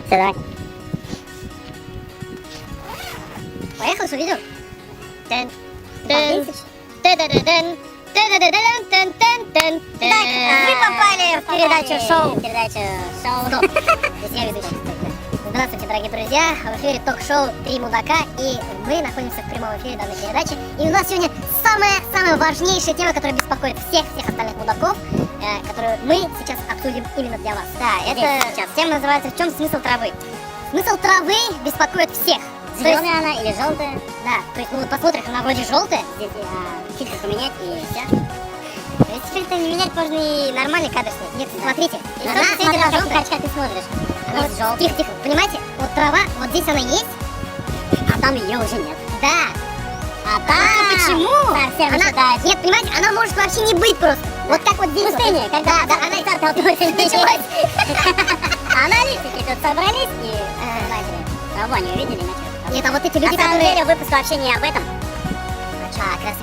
Все, давай. Поехал, увидел? Так, вы попали в передачу шоу. Стоп. Здесь я ведущий. Здравствуйте, дорогие друзья! В эфире ток-шоу «Три мудака», и мы находимся в прямом эфире данной передачи. И у нас сегодня самая важнейшая тема, которая беспокоит всех остальных мудаков, которую мы сейчас обсудим именно для вас. Да, это Сейчас тема называется «В чем смысл травы?». Смысл травы беспокоит всех. зеленая она или желтая. Да, то есть, ну вот посмотришь, она вроде желтая. Здесь фильтр поменять и все. Если фильтр не менять, можно и нормальный кадр снять. Нет, смотрите, Она, смотря она как желтая. ты смотришь. Она вот желтая. Тихо, понимаете? Вот трава, вот здесь она есть, А там ее уже нет. да. А там... Почему? Совсем Она... еще дальше. Нет, понимаете, она может вообще не быть просто. Вот как вот здесь. Пустыня, вот. когда да, она началась. Аналитики тут собрались и начали. Траву они увидели и начали. Нет, а вот эти люди, На самом которые... деле выпуск вообще не об этом. А, как раз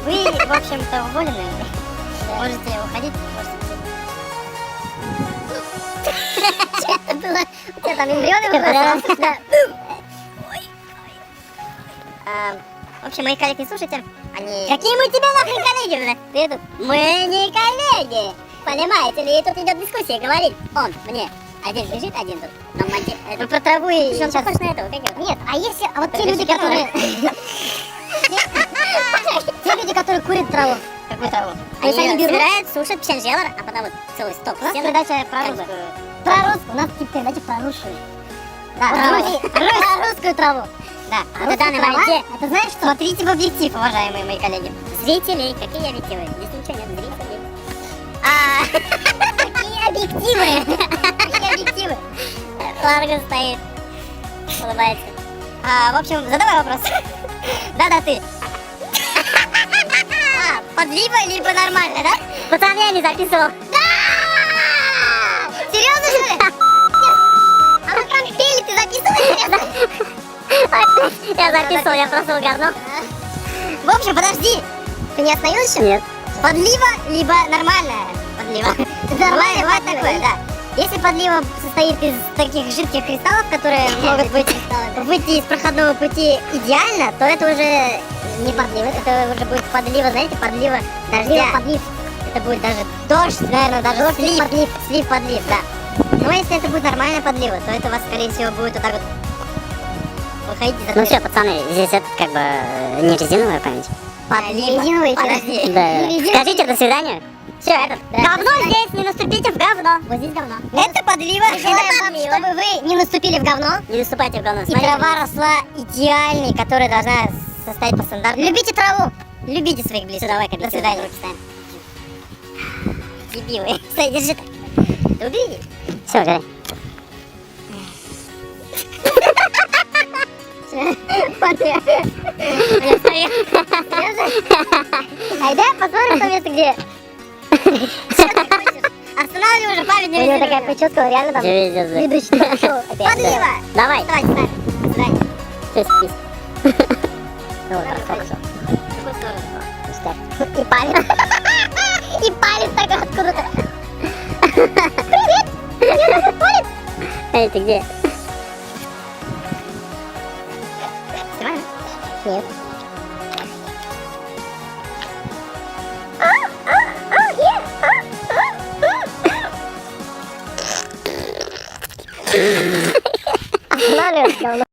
вы, в общем-то, уволены. Можете уходить, Что это было? У тебя там эмбрионы выходят? Да. В общем, моих коллег не слушайте. Они... Какие мы тебе нахрен коллеги, бля? Ты этот... Мы не коллеги. Понимаете ли? И тут идет дискуссия, говорит он мне. Один лежит, один тут. На монте... Вы про траву и... Причем похож на этого, как его? Нет, а если... А вот те люди, которые... Те люди, которые курят траву. Какую траву? То есть они берут... собирают, сушат пченжелар, а потом вот целый стоп. У нас стены. передача про Как русскую. бы. Про русскую. У нас типа передача про русскую. Да, Траву. про русскую траву. Да, А русская в данный трава, момент это знаешь что? Смотрите в объектив, уважаемые мои коллеги. Зрителей, какие объективы? Здесь ничего нет, зрителей. Какие объективы? Какие объективы? Ларго стоит, улыбается. В общем, задавай вопрос. Да, ты. Подлива либо нормально, да? Пацан, я не записывал. Серьезно, что ли? А вы там пели, ты записываешь? Я записывал, я просто угорнул. В общем, подожди. Ты не остановился? Нет. Подлива либо нормальная подлива. Бывает такое, да. Если подлива состоит из таких жидких кристаллов, которые могут выйти из проходного пути идеально, то это уже не подлива, это уже будет подлива, знаете, подлива дождя. Подлив. Это будет даже дождь, наверное, даже слив подлив, да. Но если это будет нормальная подлива, то это у вас, скорее всего, будет вот так вот выходить из Ну все, пацаны, здесь это как бы не резиновая память. Резиновые, Подожди. Не Да. резиновые. Скажите до свидания. Все, это. Да. Говно здесь, не наступите в говно. Вот здесь говно. Это подлива. Желаем вам, чтобы вы не наступили в говно. Не наступайте в говно. И Смотрите. трава росла идеальной, которая должна состоять по стандарту. Любите траву. Любите своих близких. Давай, До свидания. Дебилы. Стой, держи так. Ты убери. Все, говори. Смотри. Айда посмотрим то место, где... Что ты хочешь? Останавливай уже память. У нее такая прическа, реально там ведущий шоу. Подлива. Давай. Давай, ставь. До свидания. Все, спись. Ну вот, хорошо. И палец. И палец такой откуда-то. Привет! Я такой палец. Эй, ты где? Снимаем? Нет. Останавливай, говно.